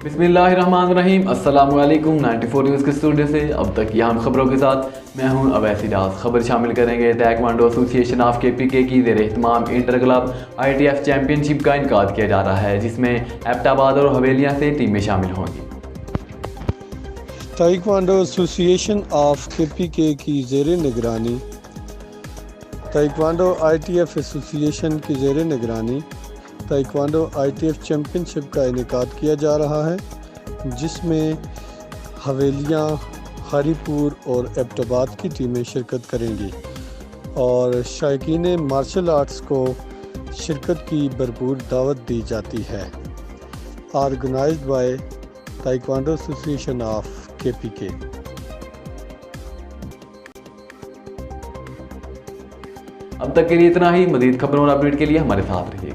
बिस्मिल्लाहिर्रहमानिर्रहीम। अस्सलाम वालेकुम। 94 न्यूज़ के स्टूडियो से अब तक की अहम खबरों के साथ मैं हूं अवैसी डास। खबर शामिल करेंगे ताइक्वांडो एसोसिएशन ऑफ KPK की ज़ेर एहतमाम इंटर क्लब ITF चैम्पियनशिप का इनकाद किया जा रहा है, जिसमें एबटाबाद और हवेलियाँ से टीमें शामिल होंगी। ताइक्वांडो एसोसिएशन ऑफ KPK की ज़ेर निगरानी ताइक्वांडो ITF एसोसिएशन की ज़ेर निगरानी ताइक्वांडो ITF चैम्पियनशिप का इनेकाद किया जा रहा है, जिसमें हवेलियाँ, हरीपुर और एबटाबाद की टीमें शिरकत करेंगी और शायकीन मार्शल आर्ट्स को शिरकत की भरपूर दावत दी जाती है। Organized by taekwondo association of KPK। अब तक के लिए इतना ही। मज़ीद खबरों और अपडेट के लिए हमारे साथ रहिए।